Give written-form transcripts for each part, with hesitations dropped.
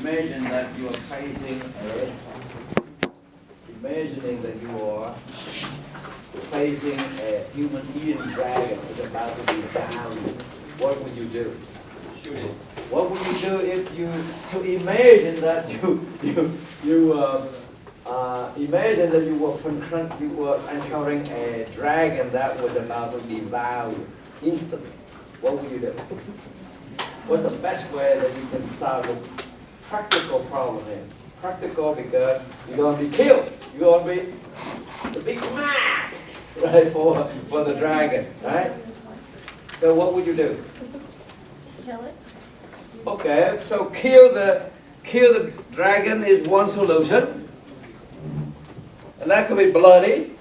imagine that you are facing a human-eating dragon is about to be devoured. What would you do? Shoot it. What would you do if you imagine that imagine that you were encountering a dragon that was about to devour you instantly? What would you do? What's the best way that you can solve a practical problem here? Practical because you're going to be killed. You're going to be the big man, right, for the dragon, right? So what would you do? Kill it. Okay, so kill the dragon is one solution, and that could be bloody.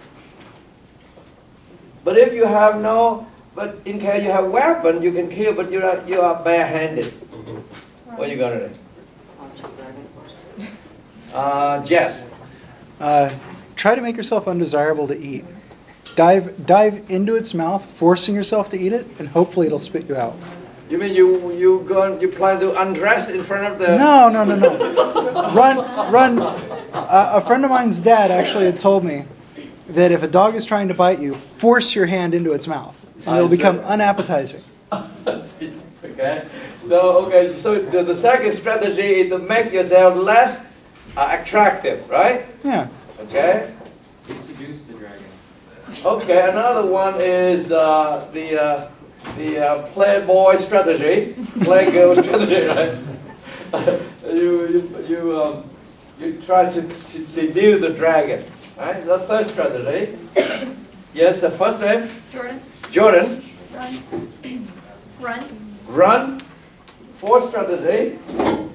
But if you have but in case you have weapon, you can kill, but you are barehanded. What are you gonna do? Jess. Try to make yourself undesirable to eat. Dive into its mouth, forcing yourself to eat it, and hopefully it'll spit you out. You mean you plan to undress in front of the? No. Run. A friend of mine's dad actually had told me that if a dog is trying to bite you, force your hand into its mouth, and it'll become unappetizing. Okay. So the second strategy is to make yourself less attractive, right? Yeah. Okay. Seduce the dragon. Okay. Another one is the playboy strategy, playgirl strategy, right? You try to seduce the dragon, right? The third strategy. Yes, the first name. Jordan. Run. Fourth strategy.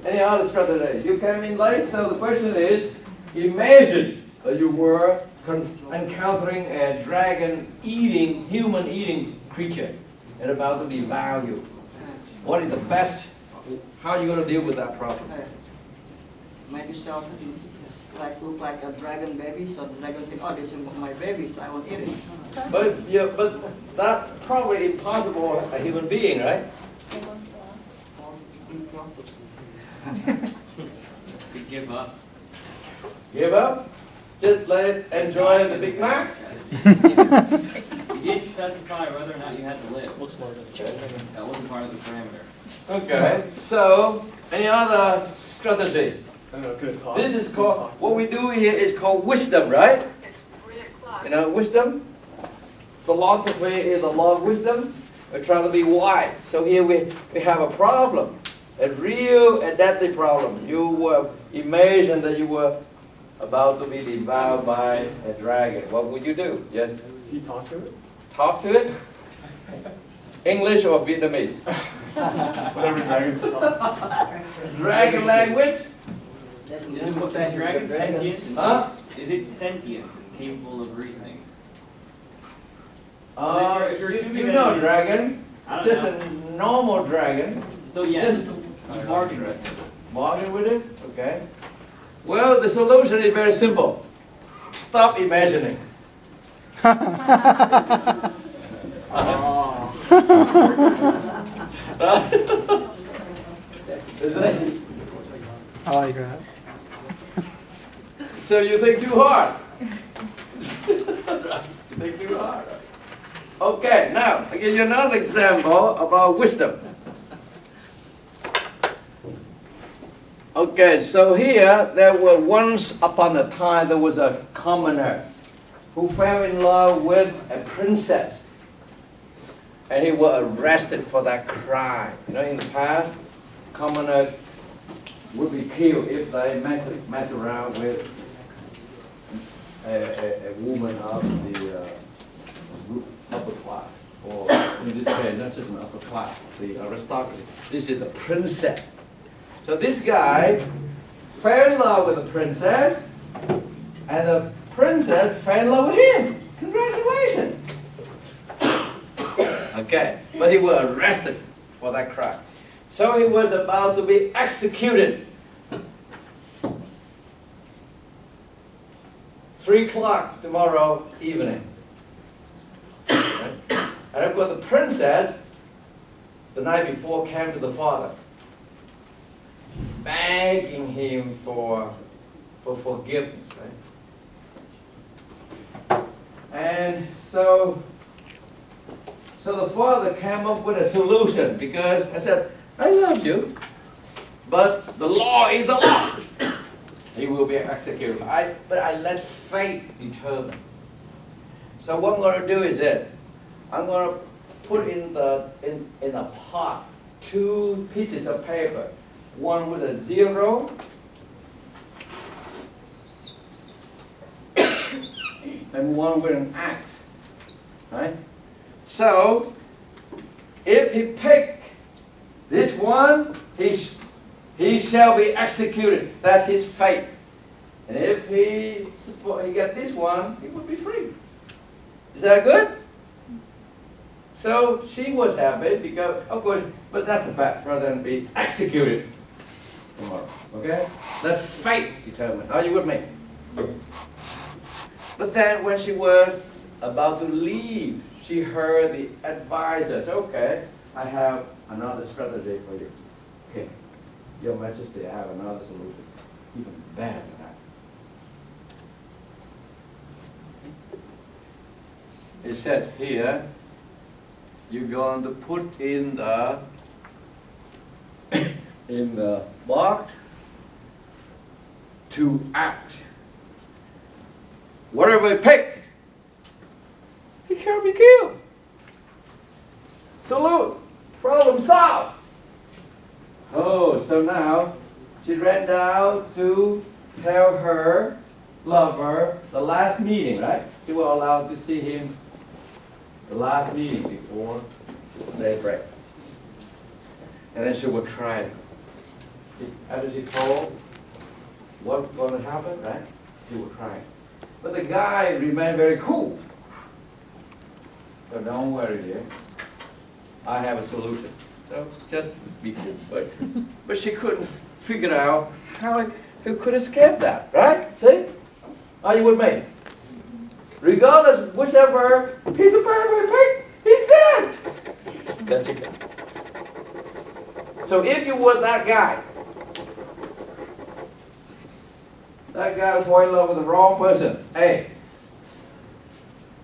Any other strategy? You came in late, so the question is: imagine that you were encountering a human-eating creature, and about to devour you. What is the best? How are you going to deal with that problem? Make yourself look like a dragon baby, so the dragon think, oh, this is my baby, so I will eat it. But that's probably impossible a human being, right? Impossible. You give up. Give up? Just enjoy the Big Mac? You didn't specify whether or not you had to live. That wasn't part of the parameter. Okay, so any other strategy? This is called, what we do here is called wisdom, right? You know, wisdom? Philosophy is the law of wisdom. We're trying to be wise. So here we have a problem, a deadly problem. You were imagine that you were about to be devoured by a dragon. What would you do? Yes? You talk to it? Talk to it? English or Vietnamese? Whatever dragons talk. Dragon language? Is that dragon sentient? Huh? Is it sentient and capable of reasoning? If you're you know dragon. Just a normal dragon. So yes, Just you bargain with it. bargain with it? Okay. Well, the solution is very simple. Stop imagining. Is it? I like that. So you think too hard. You think too hard. Okay, now I'll give you another example about wisdom. Okay, so here there were once upon a time there was a commoner who fell in love with a princess, and he was arrested for that crime. You know, in the past, commoner would be killed if they mess around with a woman of the upper class, or in this case, not just an upper class, the aristocracy. This is the princess. So this guy fell in love with the princess, and the princess fell in love with him. Congratulations. Okay, but he was arrested for that crime. So he was about to be executed. 3 o'clock tomorrow evening. And of course the princess, the night before, came to the father. begging him for forgiveness, right? And so the father came up with a solution, because I said, I love you, but the law is the law. He will be executed. But I let fate determine. So what I'm going to do is that I'm going to put in a pot 2 pieces of paper, one with a 0 and one with an act, right? So if he pick this one, he shall be executed. That's his fate. And if he get this one, he would be free. Is that good? So she was happy because, of course, but that's the best, rather than be executed tomorrow. Okay? Let fate determine. Are you with me? But then when she was about to leave, she heard the advisor say, okay, I have another strategy for you. Okay, Your Majesty, I have another solution, even better than that. It said here, you're going to put in the box to act. Whatever you pick, he can't be killed. Salute. Problem solved. Oh, so now she ran down to tell her lover the last meeting, right? She was allowed to see him the last meeting before daybreak. And then she would cry. After she told what's going to happen, right? She would cry. But the guy remained very cool. So don't worry, dear. I have a solution. So just be cool. But she couldn't figure out how he could escape that, right? See? Are you with me? Regardless, whichever piece of paper he picked, he's dead. That's it. So if you were that guy was falling in love with the wrong person, hey,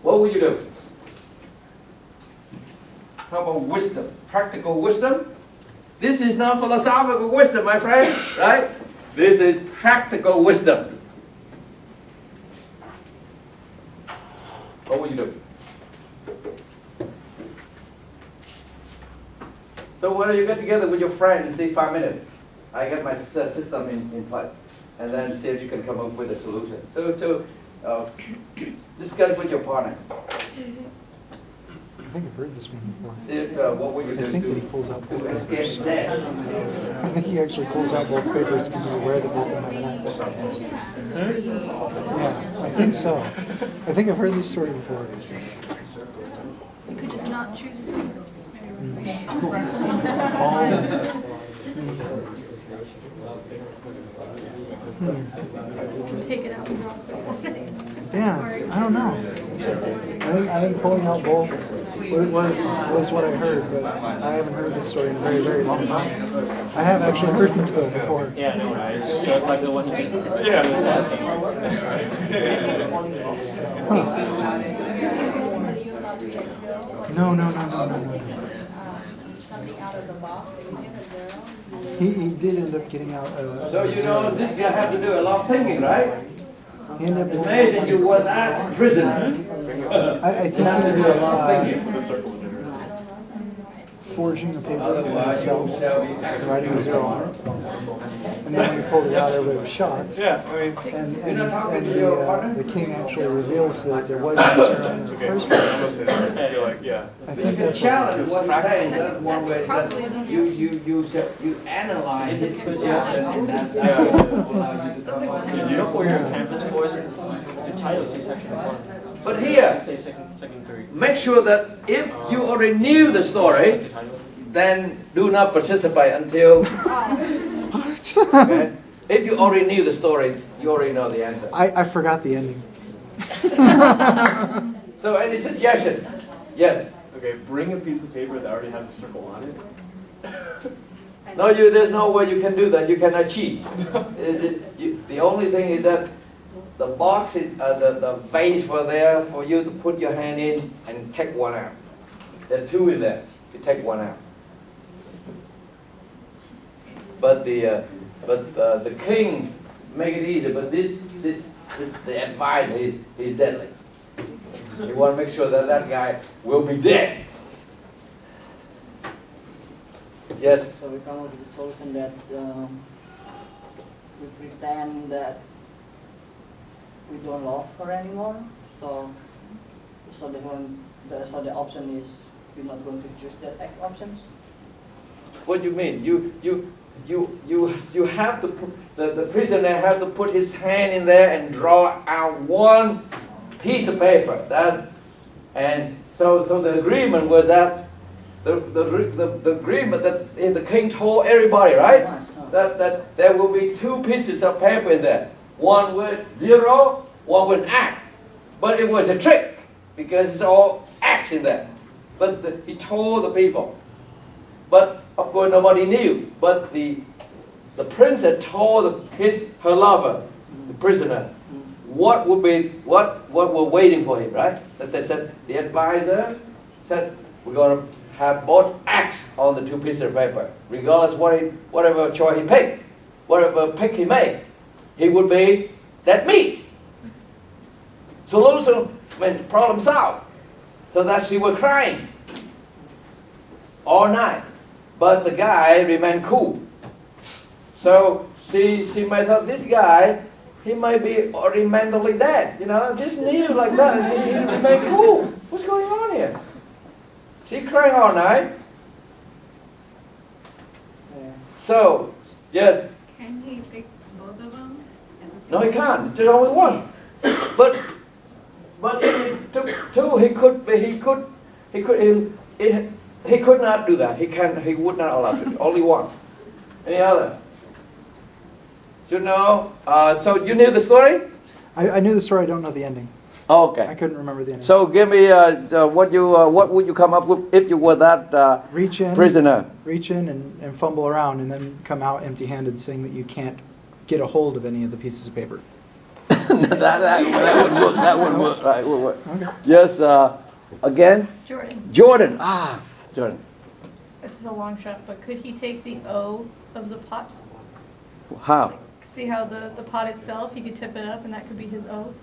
what would you do? How about wisdom? Practical wisdom? This is not philosophical wisdom, my friend, right? This is practical wisdom. What would you do? So when you get together with your friend and say 5 minutes, I get my system in place, and then see if you can come up with a solution. So to discuss with your partner. I think I've heard this one before. See if, what would you do I think that he pulls out both to escape papers. death? I think he actually pulls out both papers because he's aware that both of them have an X. Yeah, I think so. I think I've heard this story before. You could just not choose it. You can take it out and draw something. Yeah, I don't know. I think pulling out both was what I heard, but I haven't heard this story in a very, very long time. I have actually heard it though before. Yeah, no, right. So it's like the one he just was asking. No. He did end up getting out. So you know, this guy had to do a lot of thinking, right? He ended up Imagine you were that prisoner. I think You have to he do ended a lot of up thinking. forging a paper for Otherwise, you himself, shall be and writing a executed. zero on it. And then when he pulled it out, everybody was shocked. Yeah, I mean, And not talking to your partner? the king actually reveals that there was a zero in the okay. first place. Listen, I feel like, yeah. I You think can that's challenge what what he's saying. That's one way. That you analyze his suggestion, and that's how it will allow you to come up with You know, for your campus course, the title say section 1. But here, Say second 3. make sure that if you already knew the story, The title. then do not participate until. Okay? If you already knew the story, you already know the answer. I forgot the ending. So, any suggestion? Yes. Okay, bring a piece of paper that already has a circle on it. No, there's no way you can do that. You cannot cheat. The only thing is that the box is the vase for there for you to put your hand in and take one out. There are two in there. You take one out. But the king make it easy. But this the advisor is deadly. You want to make sure that that guy will be dead. Yes. So we come up with a solution that we pretend that we don't love her anymore. So the option is we're not going to choose that X options. What do you mean? You have to the prisoner have to put his hand in there and draw out one piece of paper. So the agreement was that the agreement that the king told everybody, right? That there will be two pieces of paper in there. One with 0, one with X. But it was a trick because it's all X in there. But he told the people. But of course nobody knew. But the princess told her lover, the prisoner, what were waiting for him, right? That they said the advisor said we're going to have both X on the two pieces of paper, regardless whatever choice he picked, whatever pick he made, he would be that meat. Solution meant problem solved. So that she was crying all night, but the guy remained cool. So she may thought this guy, he might be already mentally dead. Just knew like that. He remained cool. What's going on here? She crying all night. Yeah. So, yes. Can he pick both of them? No, he can't. There's only one. But if he took two, he could not do that. He would not allow to. Only one. Any other? So so you knew the story? I knew the story. I don't know the ending. Oh, okay. I couldn't remember the ending. So give me what would you come up with if you were that prisoner? Reach in and fumble around, and then come out empty-handed, saying that you can't get a hold of any of the pieces of paper. that would work. That would work. Right, would work. Okay. Yes. Again. Jordan. Jordan. This is a long shot, but could he take the O of the pot? How? See how the pot itself, he could tip it up, and that could be his O.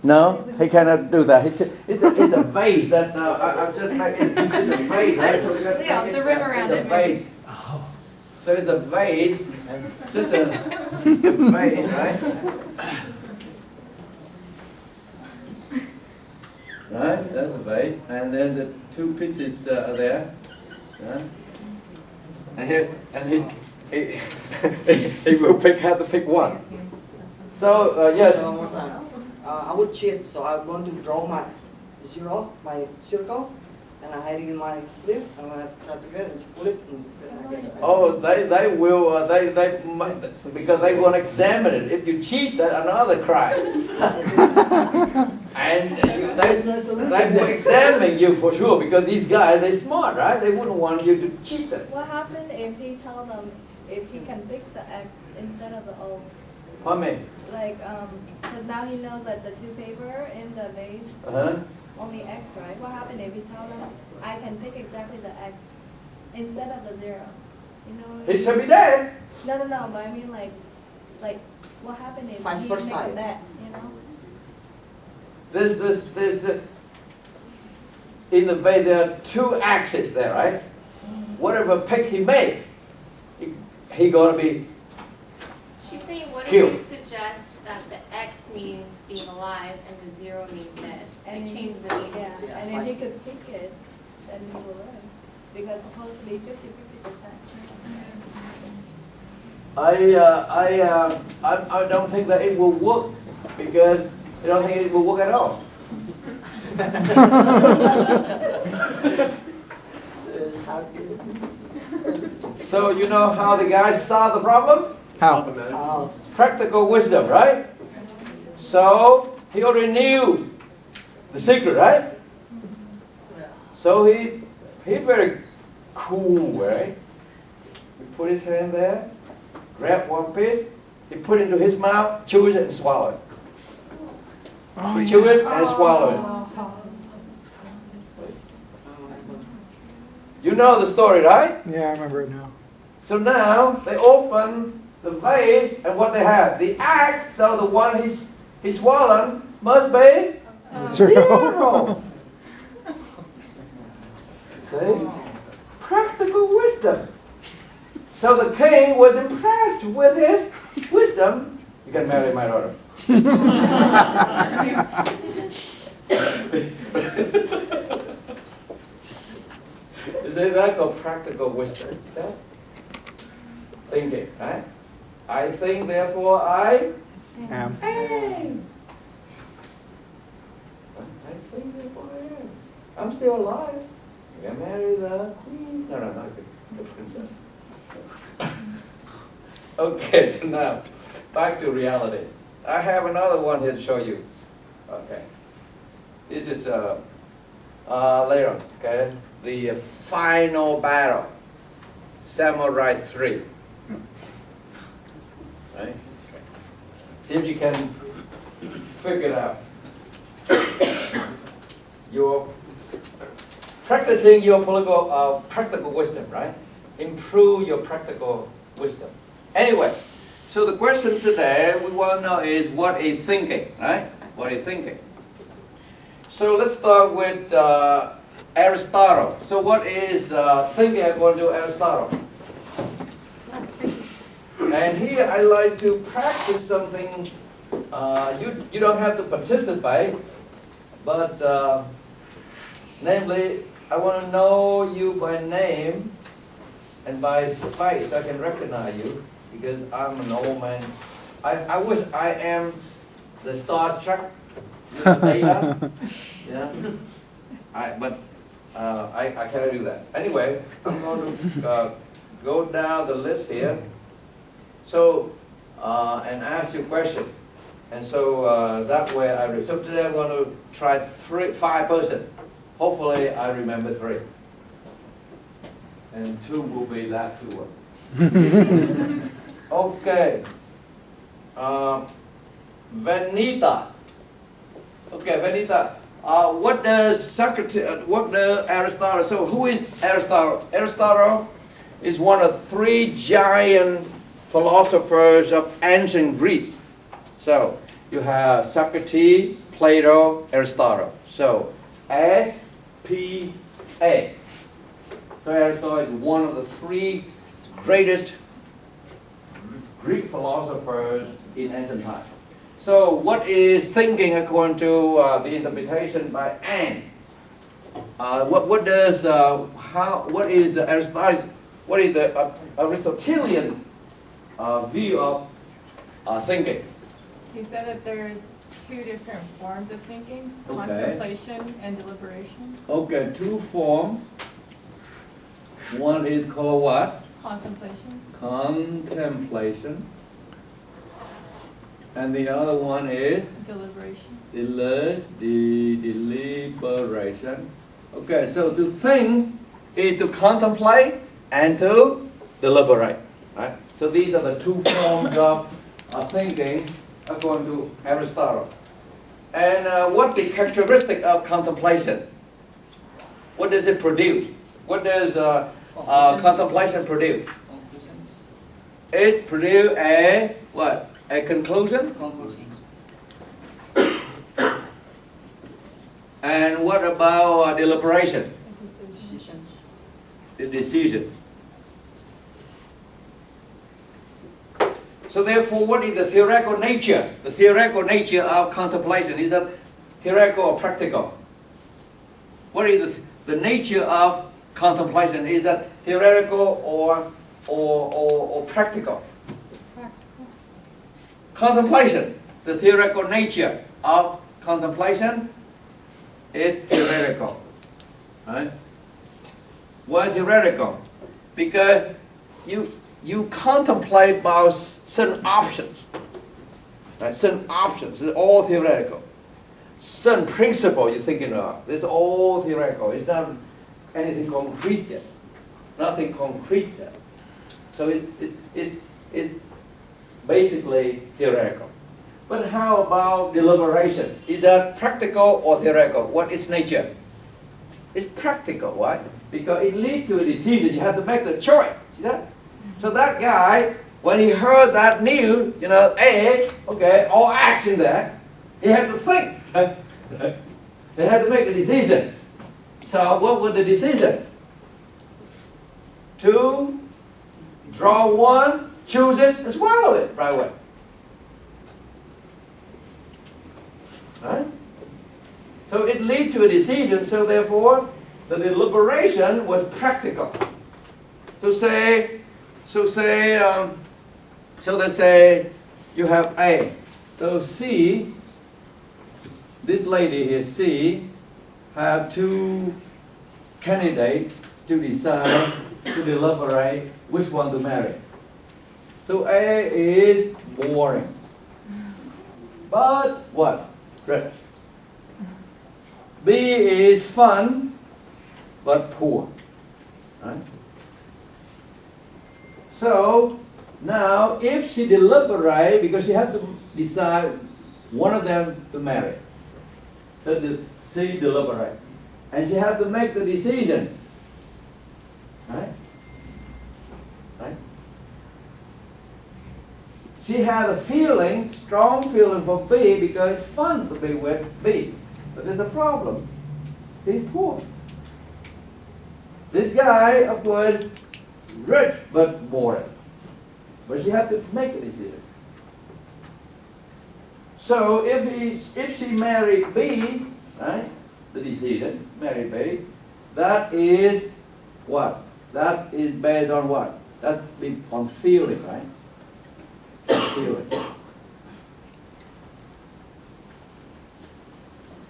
No, he cannot do that. It's a vase that I've just made. It's a vase, right? So The rim around it's it. a vase. So it's a vase. Just a vase, right? Right, that's a vase, and then the two pieces are there. Yeah. And he will have to pick one. So yes. One more time. I would cheat, so I'm going to draw my circle, and I hide it in my sleeve. I'm going to try to get it and pull it. Oh, they will. Because they want to examine it. If you cheat, that's another crime. And they will examine you for sure, because these guys, they're smart, right? They wouldn't want you to cheat them. What happened if he tell them if he can pick the X instead of the O? What mean? Like, because now he knows that the two paper in the vase only X, right? What happened if he tell them I can pick exactly the X instead of the 0? He should be dead. No, but I mean like what happened if he makes that, There's in the vase there are two axes there, right? Whatever pick he made, he gonna be She's saying, what if killed. you suggest that the X means being alive and the 0 means dead? And change the meaning. Yeah, and if he could pick it, then he will live. Because it's supposed to be 50-50%. I don't think that it will work, because I don't think it will work at all. So you know how the guys solved the problem? How? Practical wisdom, right? So he already knew the secret, right? So he very cool, right? He put his hand there, grab one piece, he put it into his mouth, chew it and swallow it. Oh, He yeah. chew it and swallow it. You know the story, right? Yeah, I remember it now. So now they open the vase and what they have? The axe, so the one he's swollen must be zero. See? Practical wisdom. So the king was impressed with his wisdom. You can marry my daughter. Is that called practical wisdom? Yeah? Thinking, right? I think, therefore I Am. am. I think, therefore I am. I'm still alive. You can marry the queen. No, not the princess. Okay, so now, back to reality. I have another one here to show you. Okay. This is later on, okay? The final battle, Samurai 3. Right? See if you can figure it out. You're practicing your practical wisdom, right? Improve your practical wisdom. Anyway, so the question today we want to know is what is thinking, right? What is thinking? So let's start with Aristotle. So what is thinking according to Aristotle? And here I like to practice something. You don't have to participate, but namely, I want to know you by name and by face. So I can recognize you because I'm an old man. I wish I am the Star Trek. Data. Yeah. But I cannot do that. Anyway, I'm going to go down the list here. So, and ask you a question. And so that way so today I'm going to try 5 person. Hopefully I remember 3. And 2 will be that 2 one. Okay. Vanita. Okay, Vanita. What does Socrates? What does Aristotle? So who is Aristotle? Aristotle is one of 3 giant philosophers of ancient Greece. So you have Socrates, Plato, Aristotle. So S-P-A. So Aristotle is one of the 3 greatest Greek philosophers in ancient times. So what is thinking according to the interpretation by Anne? What is Aristotle's? What is the Aristotelian view of thinking? He said that there's 2 different forms of thinking: Okay. contemplation and deliberation. Okay, 2 forms. One is called what? Contemplation. Contemplation. And the other one is? Deliberation. Deliberation. Okay, so to think is to contemplate and to deliberate. Right? So these are the 2 forms of thinking according to Aristotle. And what's the characteristic of contemplation? What does it produce? What does contemplation produce? It produces a what? A conclusion? Conclusions. And what about deliberation? Decisions. The decision. So therefore, what is the theoretical nature? The theoretical nature of contemplation, is that theoretical or practical? What is the nature of contemplation? Is that theoretical or practical? Contemplation, the theoretical nature of contemplation is theoretical. Right? Why theoretical? Because you contemplate about certain options. Right? Certain options, it's all theoretical. Certain principle you're thinking about, it's all theoretical. It's not anything concrete yet. Nothing concrete yet. So it's basically theoretical. But how about deliberation? Is that practical or theoretical? What is nature? It's practical, right? Because it leads to a decision. You have to make the choice. See that? So that guy, when he heard that news, you know, A, okay, all X in there, he had to think. He had to make a decision. So what was the decision? To draw one, choose it, and swallow it right away. Right? So it led to a decision, so therefore the deliberation was practical. So let's say you have A. So C, this lady here, C, have two candidates to decide, to deliberate which one to marry. So A is boring. But what? Rich. B is fun, but poor. Right? So now, if she deliberate, because she had to decide one of them to marry, so she deliberate, and she had to make the decision, right? Right? She had a feeling, strong feeling for B because it's fun to be with B. But there's a problem. He's poor. This guy, of course, rich but boring. But she had to make a decision. So if she married B, right, the decision, marry B, that is what? That is based on what? That's on feeling, right? Feeling.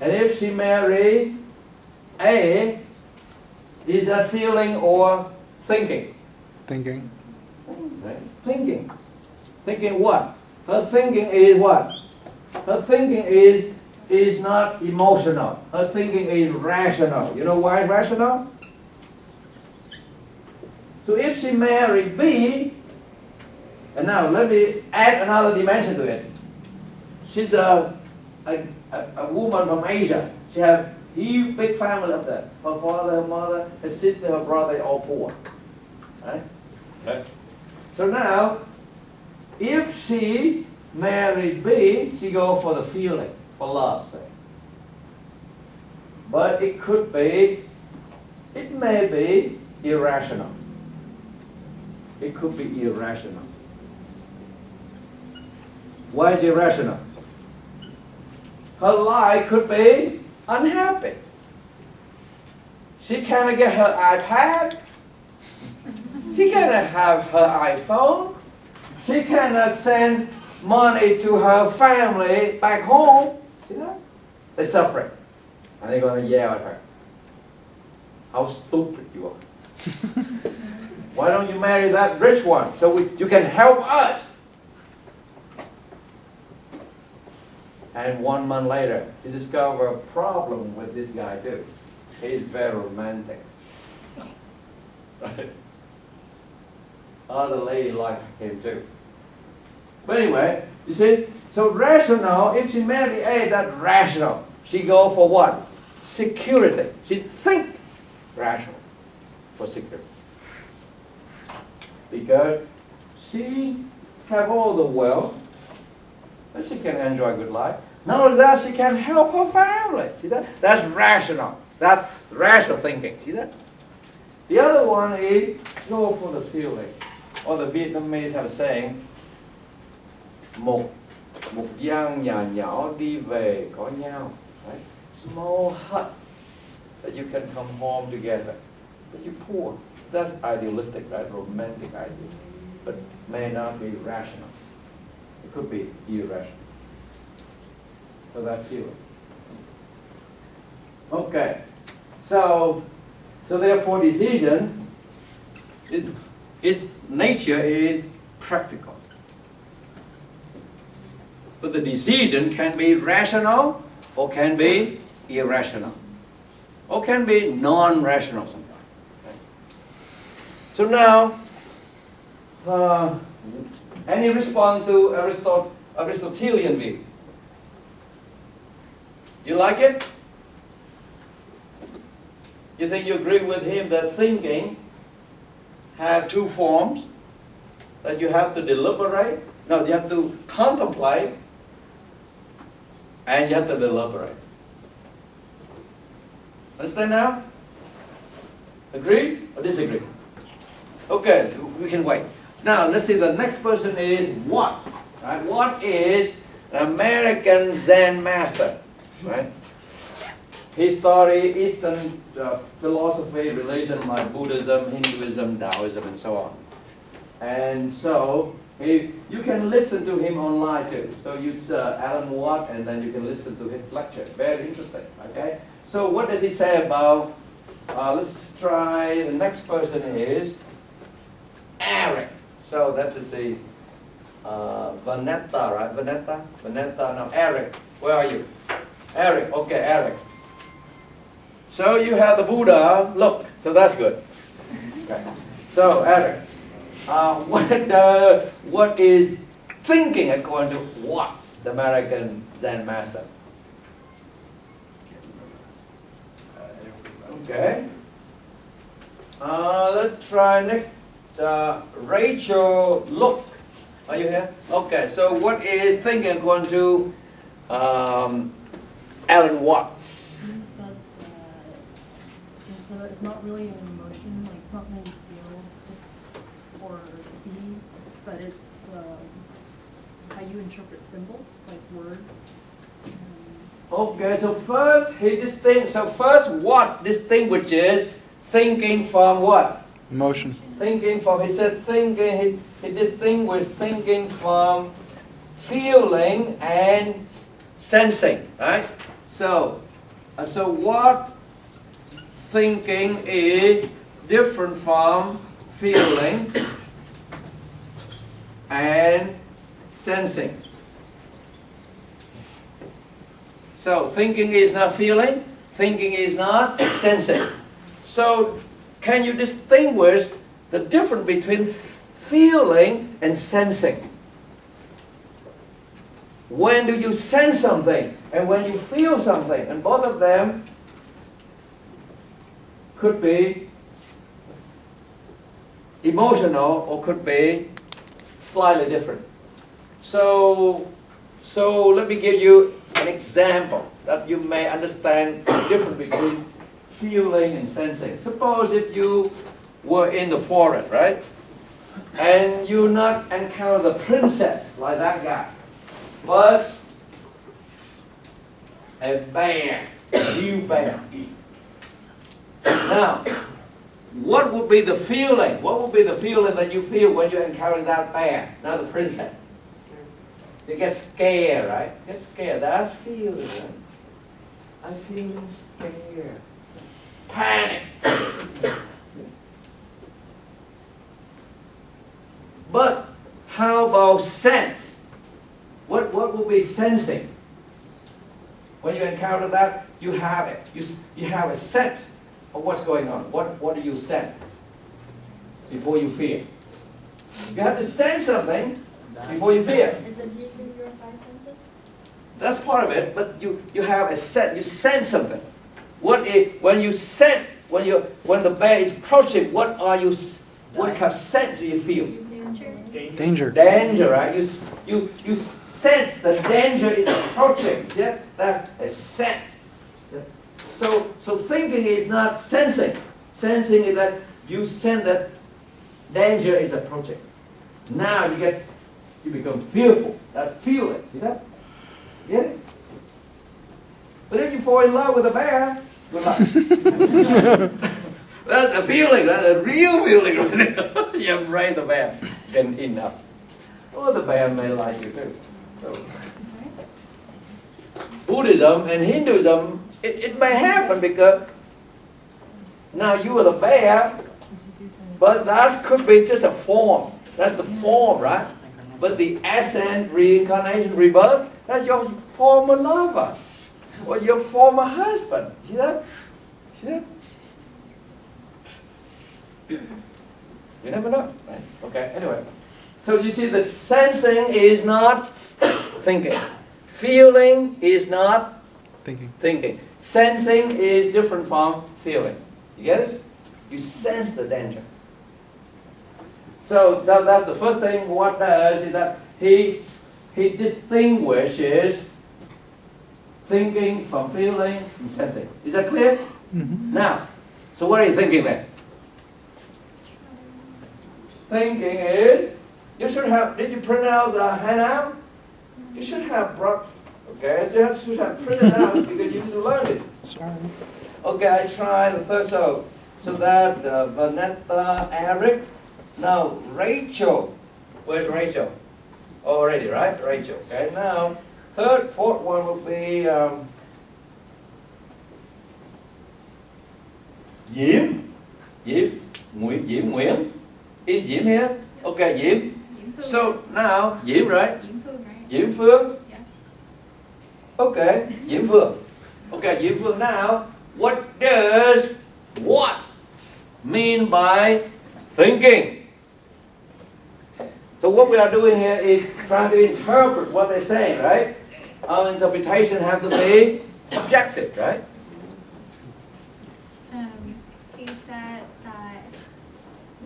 And if she marry A, is that feeling or thinking? Thinking. Right? It's thinking. Thinking what? Her thinking is what? Her thinking is not emotional. Her thinking is rational. You know why it's rational? So if she married B, and now let me add another dimension to it. She's a woman from Asia. She has a huge, big family up there. Her father, her mother, her sister, her brother, they're all poor. Right? Right. So now, if she married B, she go for the feeling, for love, say. But it could be, it may be irrational. It could be irrational. Why is it irrational? Her life could be unhappy. She cannot get her iPad. She cannot have her iPhone. She cannot send money to her family back home. See that? They're suffering. And they're going to yell at her. How stupid you are. Why don't you marry that rich one so you can help us? And 1 month later, she discovered a problem with this guy too. He's very romantic. Right? Other lady like him too. But anyway, you see, so rational, if she married A, that's rational. She go for what? Security. She think rational for security. Because she have all the wealth, and she can enjoy a good life. Not only that, she can help her family. See that? That's rational. That's rational thinking. See that? The other one is go for the feeling. Or the Vietnamese have a saying, một gian nhà nhỏ đi về có nhau. Right? Small hut that you can come home together. But you're poor. That's idealistic, right? Romantic idea. But may not be rational. It could be irrational. So that feeling. Okay. So therefore decision is nature is practical. But the decision can be rational or can be irrational. Or can be non-rational sometimes. Right? So now, Any response to Aristotelian view? You like it? You think you agree with him that thinking have two forms? That you have to deliberate? No, you have to contemplate and you have to deliberate. Understand now? Agree or disagree? Okay, we can wait. Now let's see, the next person is Watt. Right? Watt is an American Zen master. Right? He studied Eastern philosophy, religion like Buddhism, Hinduism, Taoism, and so on. And so you can listen to him online too. So use Alan Watt, and then you can listen to his lecture. Very interesting. Okay. So what does he say about? Let's try. The next person is Eric. So that is the Vanetta, right? Vanetta. Now Eric, where are you? Eric. Okay, Eric. So you have the Buddha. Look. So that's good. Okay. So Eric, what is thinking according to Watt, the American Zen master? Okay. Let's try next. Rachel, look. Are you here? Okay. So what is thinking according to Alan Watts? He said that it's not really an emotion, like it's not something you feel or see, but it's how you interpret symbols, like words. Okay, so first Watt distinguishes thinking from what? Emotion. Thinking from, he said thinking, he distinguished thinking from feeling and sensing, right? So what thinking is different from feeling and sensing. So thinking is not feeling, thinking is not sensing. So can you distinguish the difference between feeling and sensing? When do you sense something and when you feel something? And both of them could be emotional or could be slightly different. So let me give you an example that you may understand the difference between feeling and sensing. Suppose if you were in the forest, right? And you not encounter the princess like that guy, but a bear, a real bear. Now, what would be the feeling? What would be the feeling that you feel when you encounter that bear, not the princess? You get scared, right? Get scared. That's feeling, right? I'm feeling scared. Panic. But how about sense? What will be sensing? When you encounter that, you have it. You have a sense of what's going on. What do you sense before you feel? You have to sense something before you feel. Is it using your five senses? That's part of it, but you have a sense. You sense something. When the bear is approaching, what kind of sense do you feel? Danger. Danger, right? You sense that danger is approaching. Yeah, that is sense. So thinking is not sensing. Sensing is that you sense that danger is approaching. Now you become fearful. That feeling. See that? Get it? But if you fall in love with a bear, good luck. That's a feeling. That's a real feeling right there. You embrace the bear. Then enough. Well, the bear may like you too. So, Buddhism and Hinduism, it may happen because now you are the bear, but that could be just a form. That's the form, right? But the essence, reincarnation, rebirth, that's your former lover or your former husband. See that? See that? You never know, right? Okay, anyway. So you see, the sensing is not thinking. Feeling is not thinking. Sensing is different from feeling. You get it? You sense the danger. So that's the first thing. What does is that he distinguishes thinking from feeling from sensing. Is that clear? Mm-hmm. Now, so what are you thinking then? Thinking is, you should have, did you print out the handout? You should have brought, okay, should have printed out because you need to learn it. Sorry. Okay, I try the first, so that Vanessa, Eric, now Rachel, where's Rachel? Already, right? Rachel, okay, now, fourth one will be, Nguyễn. Is Diễm here? Okay, Diễm. So now, Diễm, right? Diễm Phương. Yes. Okay, Diễm Phương. Okay, Diễm Phương. Now, what does what mean by thinking? So what we are doing here is trying to interpret what they're saying, right? Our interpretation have to be objective, right? He said that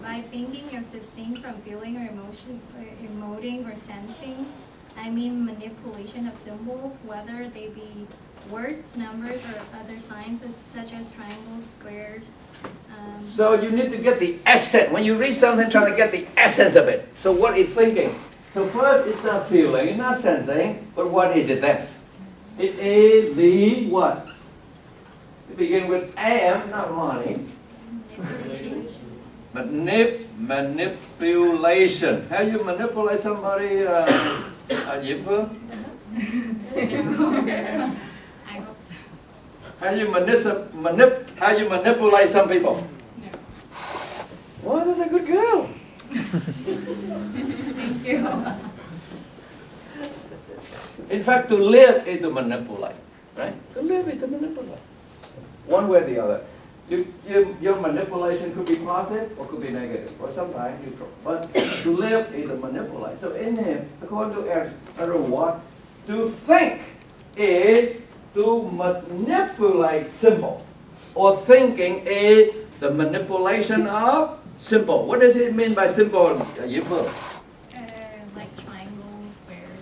by thinking you're distinct from feeling or emotion, or emoting or sensing. I mean manipulation of symbols, whether they be words, numbers, or other signs such as triangles, squares. So you need to get the essence. When you read something, try to get the essence of it. So what is thinking? So first, it's not feeling, it's not sensing, but what is it then? It is the what? It begins with am, not money. Manipulation. How you manipulate somebody, Diễm Phương? I hope so. How you manipulate some people? No. Well, that's a good girl. Thank you. In fact, to live is to manipulate, right? To live is to manipulate. One way or the other. Your manipulation could be positive or could be negative, or sometimes neutral. But to live is to manipulate. So in him, according to Aaron Watt, to think is to manipulate symbol. Or thinking is the manipulation of symbol. What does it mean by symbol, Diễm Phương? Like triangles, squares.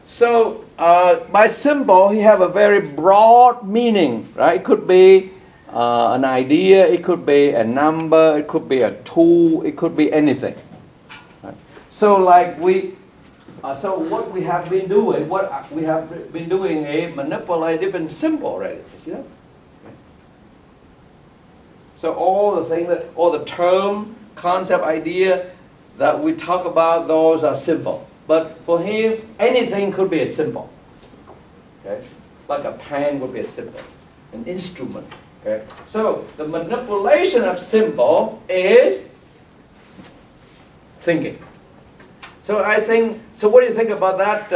So by symbol, he have a very broad meaning, right? It could be an idea, it could be a number, it could be a tool, it could be anything. Right? So like so what we have been doing, is manipulate different symbol already. You see that? Okay. So all the things all the term, concept, idea that we talk about, those are simple. But for him, anything could be a symbol. Okay? Like a pen would be a symbol, an instrument. Okay? So the manipulation of symbol is thinking. So I think. So what do you think about that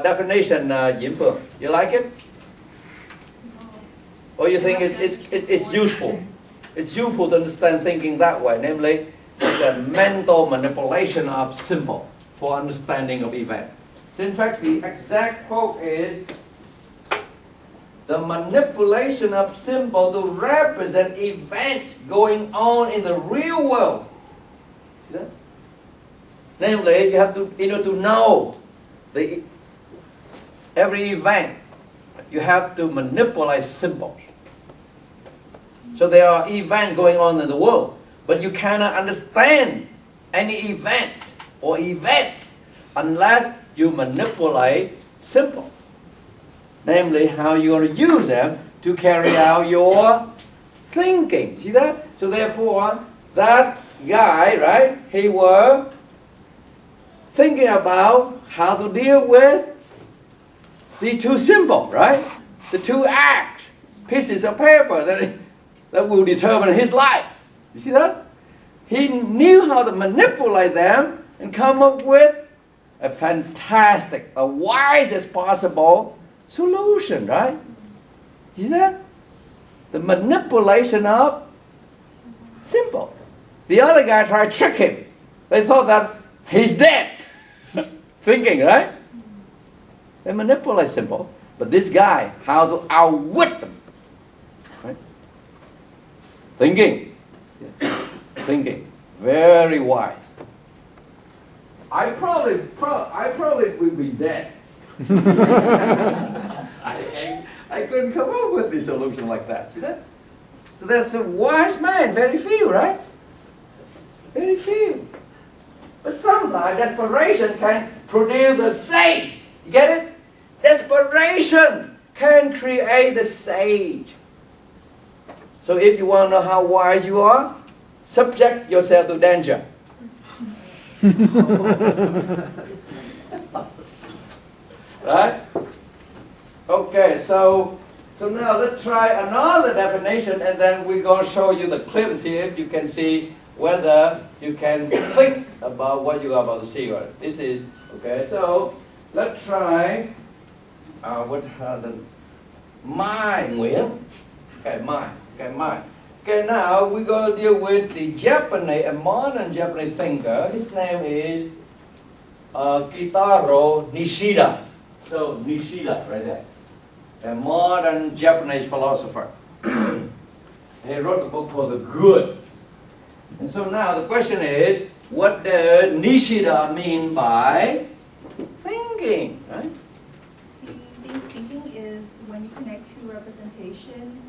definition, Diễm Phương? You like it? Or you think it's useful? It's useful to understand thinking that way, namely the mental manipulation of symbol for understanding of event. So in fact, the exact quote is, the manipulation of symbol to represent events going on in the real world. See that? Namely, you have to, to know every event, you have to manipulate symbols. So there are events going on in the world, but you cannot understand any event or events unless you manipulate symbols. Namely, how you're going to use them to carry out your thinking. See that? So therefore, that guy, right, he was thinking about how to deal with the two symbols, right? The two acts, pieces of paper that will determine his life. You see that? He knew how to manipulate them and come up with a fantastic, a wisest possible solution, right? You see that? The manipulation of symbol. The other guy tried to trick him. They thought that he's dead. Thinking, right? They manipulate symbol. But this guy, how to outwit them. Right? Thinking. Thinking. Very wise. I probably would be dead. I couldn't come up with a solution like that. See that? So that's a wise man. Very few, right? Very few. But sometimes desperation can produce the sage. You get it? Desperation can create the sage. So if you want to know how wise you are, subject yourself to danger. Right? Okay, so now let's try another definition, and then we're going to show you the clip and see if you can see whether you can think about what you are about to see. Right? This is, okay, so let's try the my Nguyễn. Okay, my. Okay, now we're going to deal with the Japanese, a modern Japanese thinker. His name is Kitaro Nishida. So Nishida, right there. A modern Japanese philosopher. He wrote a book called The Good. And so now the question is, what does Nishida mean by thinking? Right? Thinking is when you connect to representation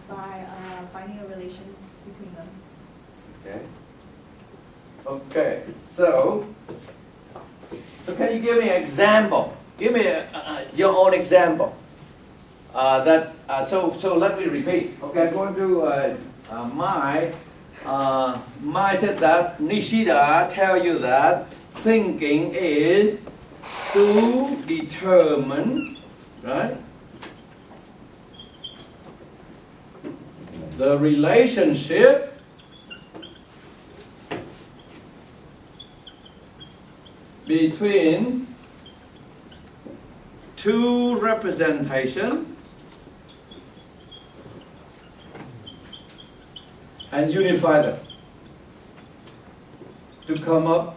by finding a relation between them. Okay. Okay. So can you give me an example? Give me your own example. So let me repeat. Okay, I'm going to my said that Nishida tell you that thinking is to determine, right, the relationship between two representations and unify them to come up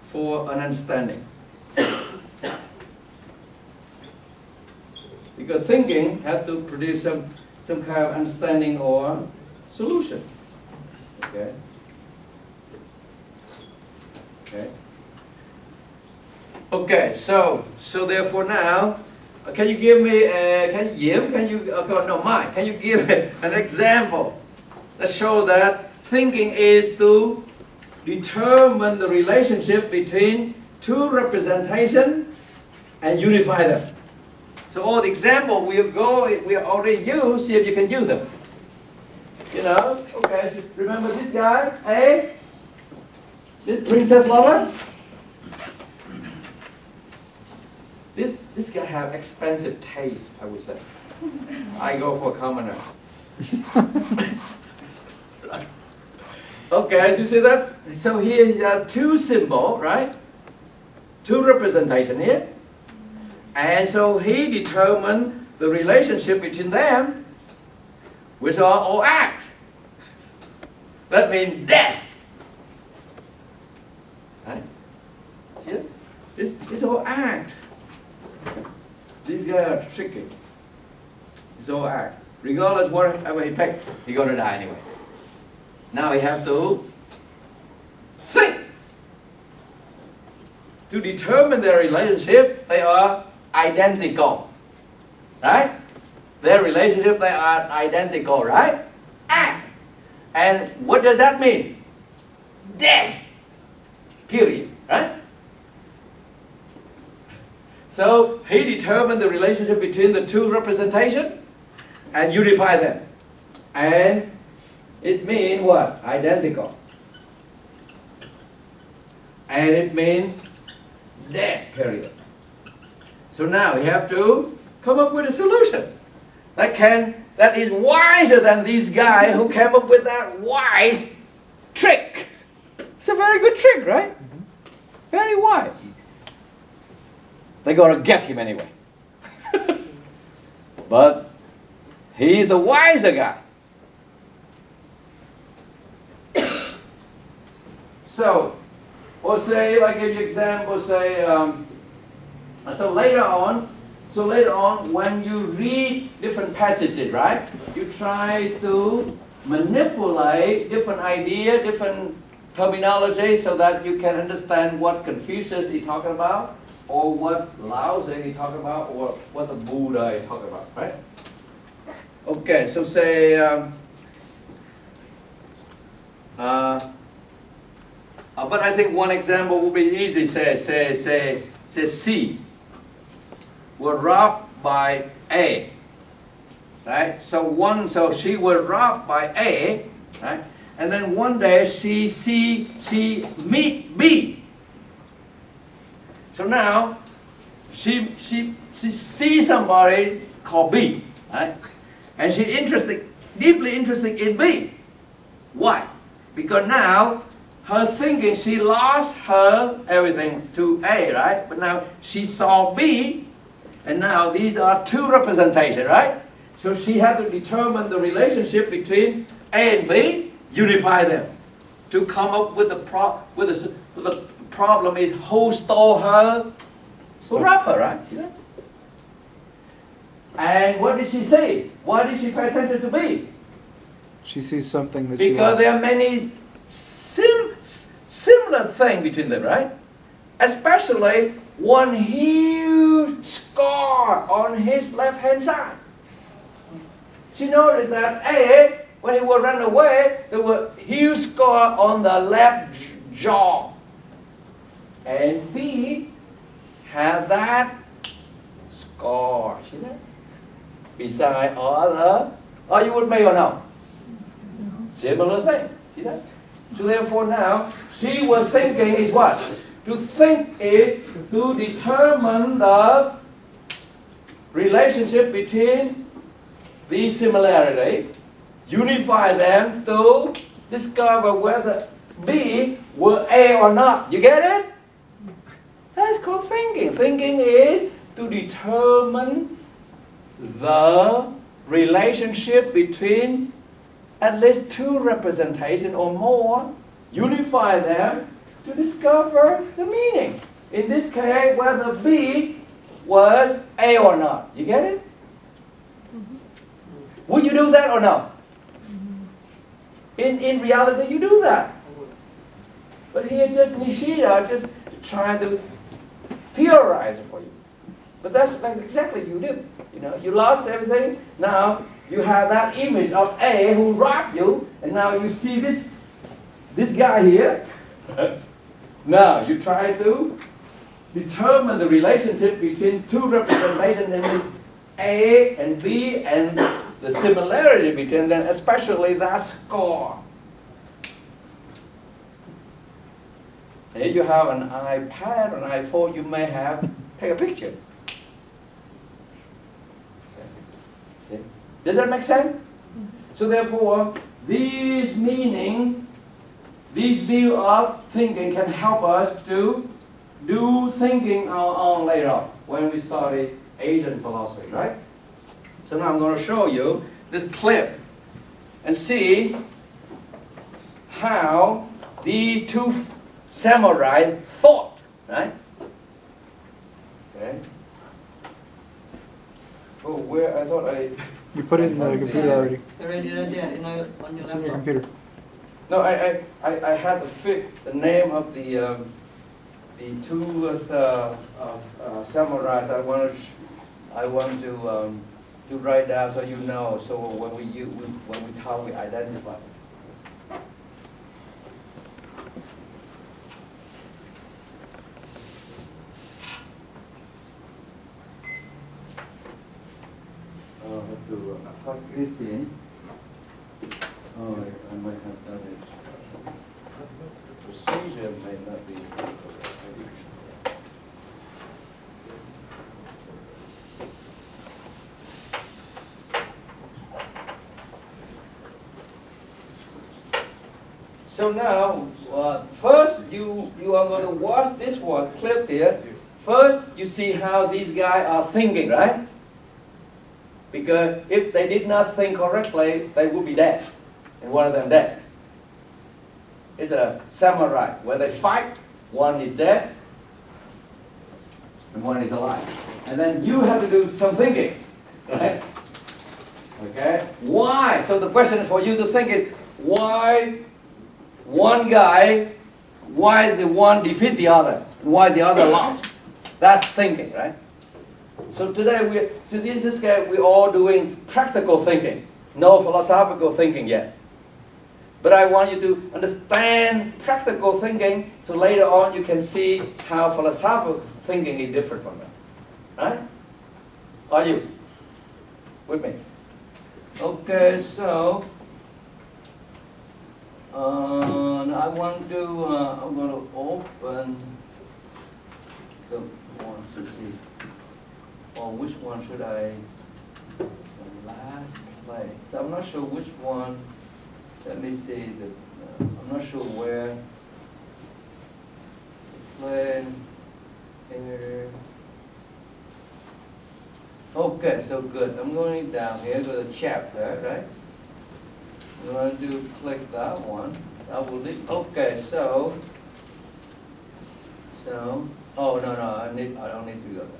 for an understanding. Because thinking has to produce some kind of understanding or solution. Okay. Okay. Okay. So therefore now, can you give me? Can you give an example that show that thinking is to determine the relationship between two representations and unify them. So all the examples we already used, see if you can use them. You know, okay, remember this guy, this princess lover? This guy have expensive taste, I would say. I go for commoner. Okay, as you see that? So here you have two symbols, right? Two representation here. And so he determined the relationship between them, which are all acts. That means death. Right? See? This is all act. These guys are tricky. It's all act. Regardless whatever he picked, he's going to die anyway. Now we have to think. To determine their relationship, they are identical. Right? Their relationship, they are identical, right? Act. And what does that mean? Death. Period. Right? So he determined the relationship between the two representations and unified them. And it means what? Identical. And it means death, period. So now we have to come up with a solution that is wiser than these guys who came up with that wise trick. It's a very good trick, right? Very wise. They're going to get him anyway. But he's the wiser guy. So, we'll say, if I give you example, say, so later on, when you read different passages, right? You try to manipulate different idea, different terminology, so that you can understand what Confucius is talking about, or what Lao Tzu is talking about, or what the Buddha is talking about, right? Okay, so say, but I think one example will be easy. Say C was robbed by A, right? So she was robbed by A, right? And then one day she meet B. So now she sees somebody called B, right? And she's deeply interested in B. Why? Because now her thinking, she lost her everything to A, right? But now she saw B, and now these are two representations, right? So she had to determine the relationship between A and B, unify them, to come up with the problem is who stole her, who robbed her, right? See that? And what did she see? Why did she pay attention to B? She sees something that she Because lost. there are many similar things between them, right? Especially one huge scar on his left-hand side. She noticed that A, when he would run away, there was a huge scar on the left jaw. And B had that scar. See that? Beside other, you would may or no? Similar thing. See that? So therefore now, she was thinking is what? To think is to determine the relationship between these similarities, unify them to discover whether B were A or not. You get it? That's called thinking. Thinking is to determine the relationship between at least two representations or more, unify them to discover the meaning. In this case, whether B was A or not. You get it? Mm-hmm. Would you do that or not? Mm-hmm. In reality, you do that. But here, just Nishida just trying to theorize it for you. But that's exactly you do. You know, you lost everything. Now you have that image of A who robbed you, and now you see this guy here. Now you try to determine the relationship between two representations, namely A and B, and the similarity between them, especially that scar. Here you have an iPad, an iPhone, you may have, take a picture. Okay. Does that make sense? So therefore, these meaning, this view of thinking can help us to do thinking our own later on when we study Asian philosophy, right? So now I'm going to show you this clip and see how these two samurai thought, right? Okay. Oh, where I thought I... You put it in the computer already. Already there, on your It's in your laptop. computer. No, I had to fit the name of the two samurais. I want to write down so you know. So when we talk, we identify. I have to plug this in. Oh, I might have done it. The procedure may not be correct. So now, first you are going to watch this one clip here. First, you see how these guys are thinking, right? Because if they did not think correctly, they would be dead, and one of them dead. is a samurai. Where they fight, one is dead and one is alive. And then you have to do some thinking, right? Okay? Why? So the question for you to think is, why one guy, why the one defeat the other, and why the other lost? That's thinking, right? So today, we're all doing practical thinking, no philosophical thinking yet. But I want you to understand practical thinking, so later on you can see how philosophical thinking is different from it. Right? Are you with me? Okay, so I want to. I'm going to open the ones to see. Or which one should I? The last place. So I'm not sure which one. Let me see. I'm not sure where. Plan here. Okay, so good. I'm going down here to the chapter, right? I'm going to click that one. I will leave. Okay, so. Oh no, I don't need to go there.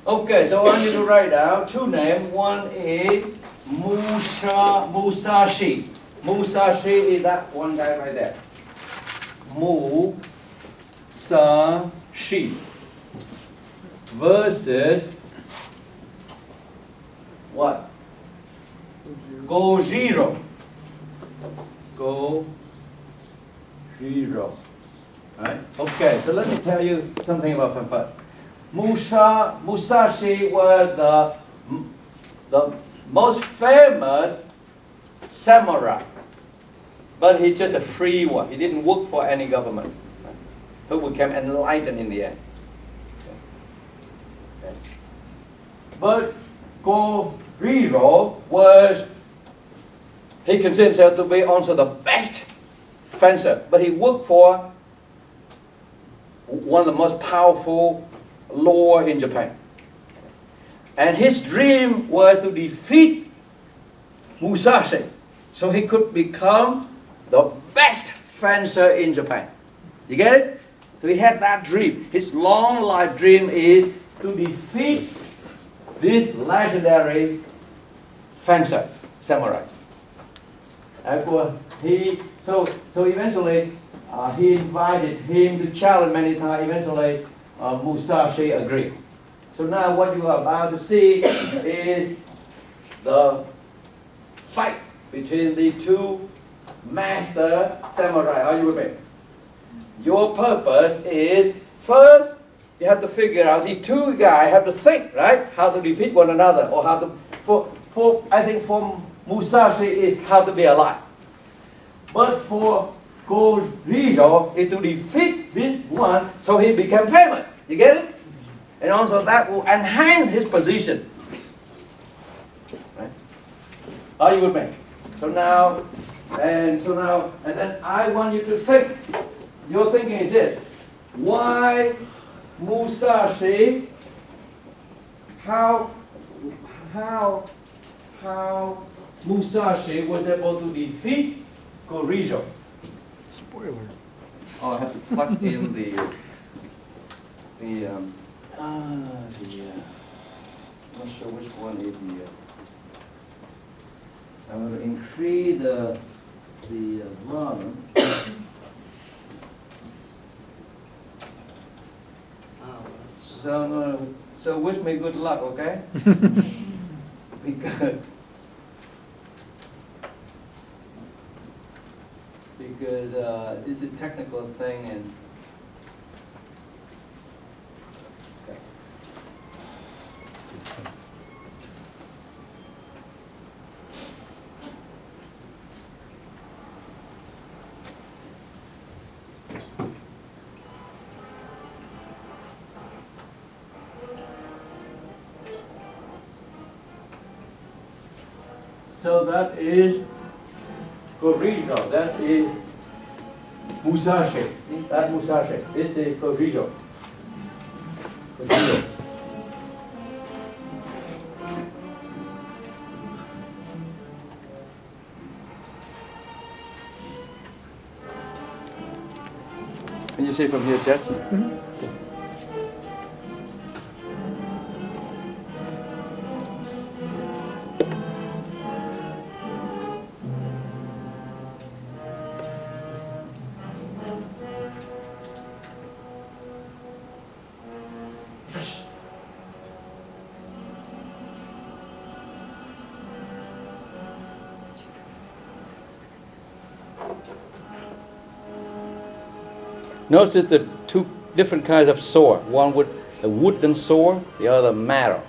Okay, so I want you to write down two names. One is Musashi. Musashi is that one guy right there. Musashi versus what? Gojiro. Gojiro. Right? Okay, so let me tell you something about Phan. Musashi was the most famous samurai, but he's just a free one. He didn't work for any government. Who became enlightened in the end. Okay. But Gojiro he considered himself to be also the best fencer, but he worked for one of the most powerful lord in Japan. And his dream was to defeat Musashi, so he could become the best fencer in Japan. You get it? So he had that dream. His long life dream is to defeat this legendary fencer, samurai. And so eventually he invited him to challenge many times. Eventually Musashi agreed. So now what you are about to see is the fight between the two master samurai. Are you with me? Your purpose is, first, you have to figure out, these two guys have to think, right? How to defeat one another, or how to, I think for Musashi is how to be alive. But for Gojiro is to defeat this one, so he became famous. You get it? And also that will enhance his position. Right? Are you with me? So now, and then I want you to think. Your thinking is this: why Musashi? How Musashi was able to defeat Gojiro? Spoiler. Oh, I have to plug in I'm not sure which one is I'm going to increase the volume. So wish me good luck, okay? because it's a technical thing, and okay. So that is Gojiro. That is Musashi. That's Musashi. This is Gojiro. see from here, Jets? Notice the two different kinds of sword. One with a wooden sword, the other metal.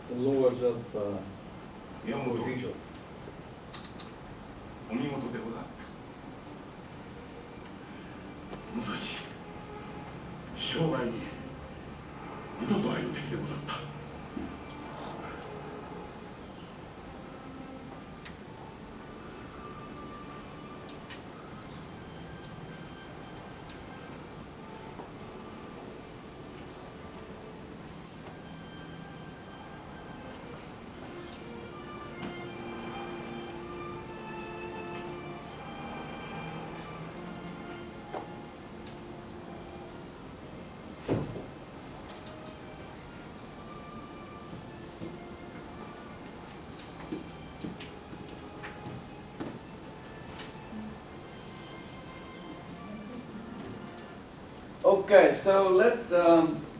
The lords of 山本兵長、お見事でござった。武蔵、生涯に二度と会える敵でござった。Okay, so let's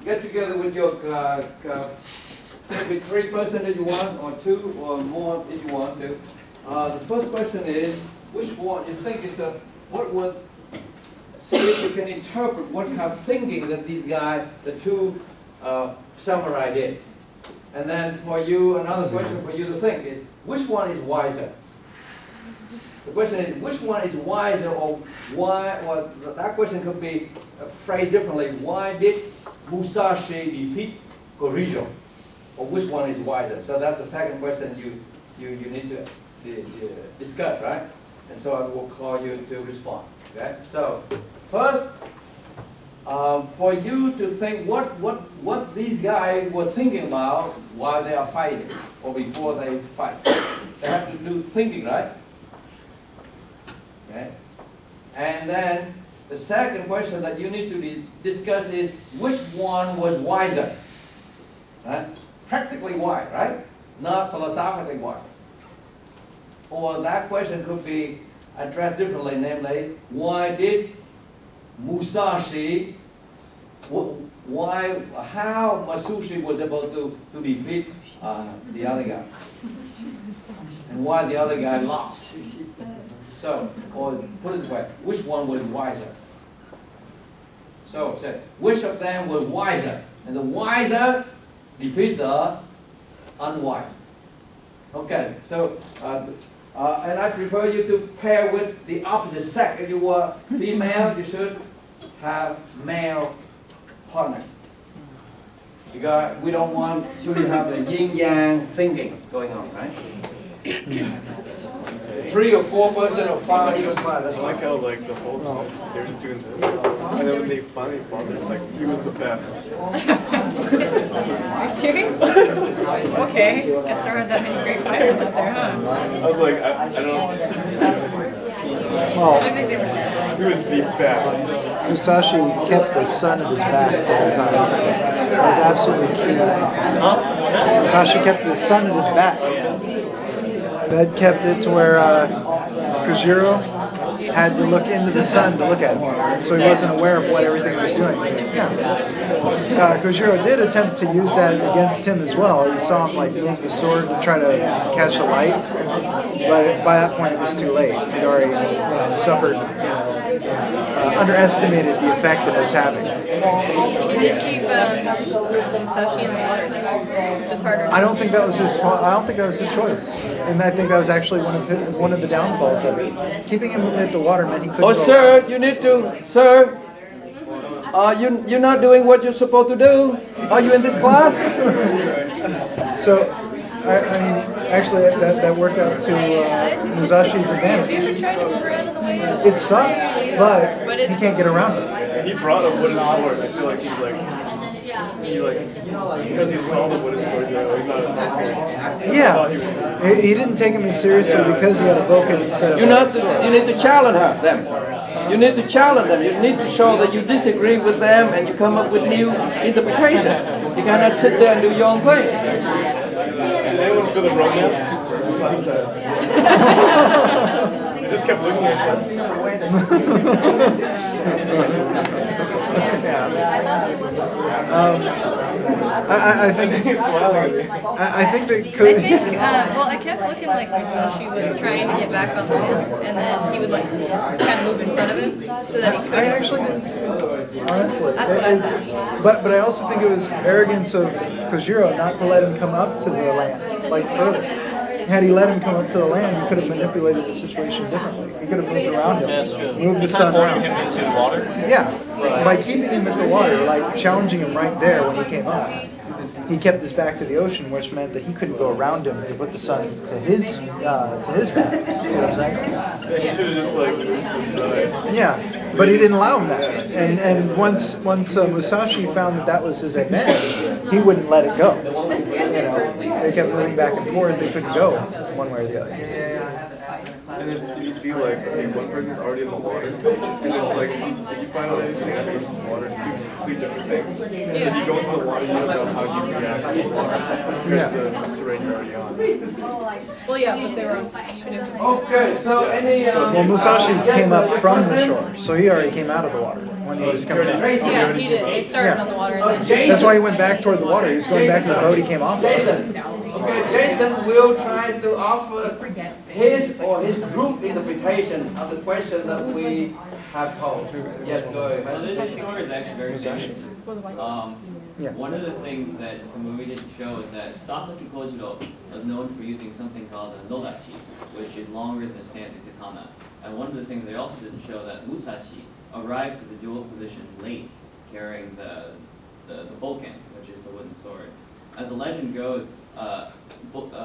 get together with your maybe 3 person if you want, or 2 or more if you want to. The first question is, which one you think is what would, see if you can interpret what kind of thinking that these guys, the 2 samurai did. And then for you, another question for you to think is, which one is wiser? The question is, which one is wiser, or why, or that question could be phrased differently. Why did Musashi defeat Korijo? Or which one is wiser? So that's the second question you need to discuss, right? And so I will call you to respond. Okay? So first, for you to think what these guys were thinking about while they are fighting, or before they fight. They have to do thinking, right? Okay. And then the second question that you need to discuss is, which one was wiser? Right? Practically why, right? Not philosophically why. Or that question could be addressed differently, namely, why did Musashi, how Masushi was able to defeat the other guy? And why the other guy lost? So, or put it this way, which one was wiser? So, say, which of them was wiser? And the wiser defeat the unwise. Okay, so, and I prefer you to pair with the opposite sex. If you were female, you should have male partner. Because we don't want to have the yin-yang thinking going on, right? 3 or 4 person or 5, even 5. That's I like how like the whole time they were just doing this, and then when they finally formed, it's like he was the best. Are you serious? Okay. Guess there aren't that many great fighters out there, huh? I was like, I don't know. Well, I think they were. He was the best. Musashi kept the sun at his back the whole time. That was absolutely key. Musashi kept the sun at his back. That kept it to where Kojiro had to look into the sun to look at him, so he wasn't aware of what everything was doing. Yeah. Kojiro did attempt to use that against him as well. You saw him like move the sword to try to catch the light, but by that point it was too late. He'd already suffered, underestimated the effect that it was having. He did keep Musashi in the water, though, which is harder. I don't think that was his. I don't think that was his choice, and I think that was actually one of the downfalls of it. Keeping him at the water meant he couldn't. Oh, sir, you need to, sir. You're not doing what you're supposed to do. Are you in this class? So, I mean, actually, that worked out to Musashi's advantage. Have you ever tried to move around in the way? It sucks, but he can't get around it. He brought a wooden sword. I feel like he's like, because he saw the wooden sword there, like, not as Yeah, he didn't take him as seriously because he had a boken instead of you need to challenge them. You need to challenge them. You need to show that you disagree with them and you come up with new interpretation. You cannot sit there and do your own thing. Anyone feel the romance? The sunset. They just kept looking at each I think he's smiling at me. I think that I think, well, I kept looking like Musashi was trying to get back on land, and then he would like kind of move in front of him so that he could. I actually didn't see it, honestly. That's what I thought. But I also think it was arrogance of Kojiro not to let him come up to the land, like further. Had he let him come up to the land, he could have manipulated the situation differently. He could have moved around him, moved the sun around. him into the water? Yeah, by keeping him at the water, like challenging him right there when he came up, he kept his back to the ocean, which meant that he couldn't go around him to put the sun to his back. See what I'm saying? Yeah, he should have just like moved to the side. Yeah, but he didn't allow him that. And once Musashi found that was his advantage, he wouldn't let it go. They kept moving back and forth. They couldn't go one way or the other. And then you see like, okay, one person's already in the water, and it's like you find out that sand versus water is 2 completely different things. So if you go into the water, you don't know how you react to the water because the terrain you're already on. Well, yeah, but they were on two different. Okay, so any... Well, Musashi came up from the shore, so he already came out of the water. when he was coming out. Yeah, he did. He started on the water and then. That's why he went back toward the water. He was going back to the boat he came off of. Jason. Okay, Jason will try to offer his or his group interpretation of the question that we have posed. Yes, go ahead. So this story is actually very famous. One of the things that the movie didn't show is that Sasaki Kojiro was known for using something called a nodachi, which is longer than a standard katana. And one of the things they also didn't show that Musashi arrived to the duel position late, carrying the Vulcan, which is the wooden sword. As the legend goes,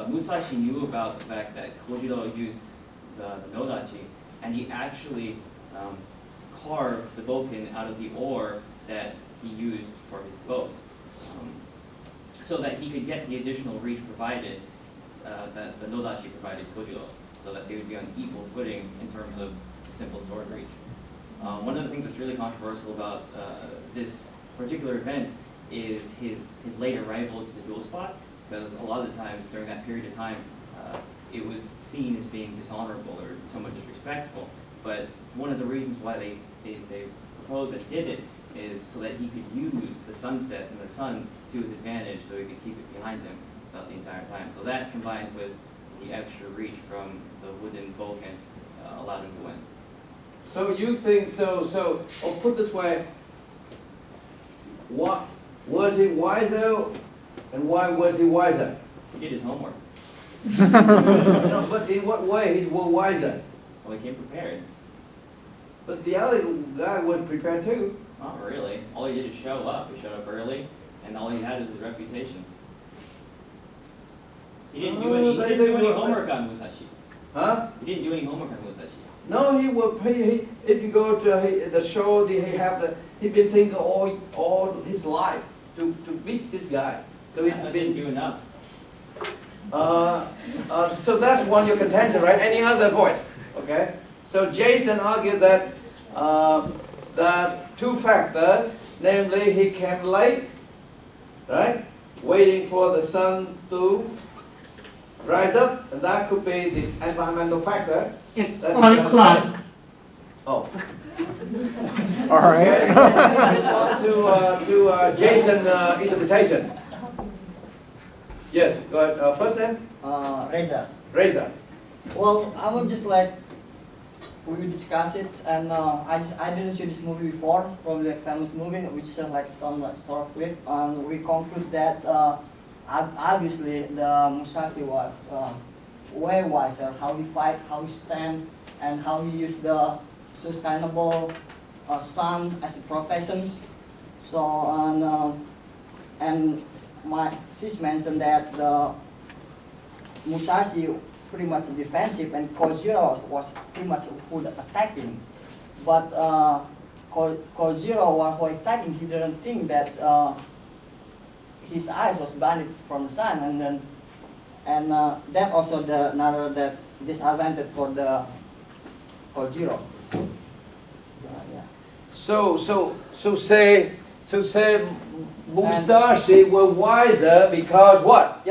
Musashi knew about the fact that Kojiro used the nodachi, and he actually carved the Vulcan out of the ore that he used for his boat, so that he could get the additional reach provided, that the nodachi provided Kojiro, so that they would be on equal footing in terms of the simple sword reach. One of the things that's really controversial about this particular event is his late arrival to the duel spot, because a lot of the times during that period of time, it was seen as being dishonorable or somewhat disrespectful. But one of the reasons why they proposed and did it is so that he could use the sunset and the sun to his advantage, so he could keep it behind him the entire time. So that, combined with the extra reach from the wooden Vulcan, allowed him to win. So you think so? Or put this way: what was he wiser, and why was he wiser? He did his homework. No, but in what way he's wiser? Well, he came prepared. But the other guy was prepared too. Not really. All he did is show up. He showed up early, and all he had was his reputation. He didn't do any homework on Musashi. Huh? He didn't do any homework on Musashi. No, he will pay. If you go to the show, he's been thinking all his life to beat this guy. So he's didn't do enough. So that's one your contention, right? Any other voice? Okay. So Jason argued that that two factors, namely he came late, right, waiting for the sun to rise up, and that could be the environmental factor. It's 1 o'clock. Oh. All right. Okay, to Jason interpretation. Yes, go ahead. First name? Reza. Reza. Well, I will just let we discuss it, and I didn't see this movie before, probably a famous movie, which is like some sort of clip, and we conclude that obviously the Musashi was way wiser, how he fight, how he stand, and how he used the sustainable sun as a profession. So and my sis mentioned that the Musashi pretty much defensive, and Kojiro was pretty much who attacking. But Kojiro, while attacking, he didn't think that his eyes was banned from the sun, and that also another disadvantage for the Kojiro. Yeah. So say Musashi was wiser because what?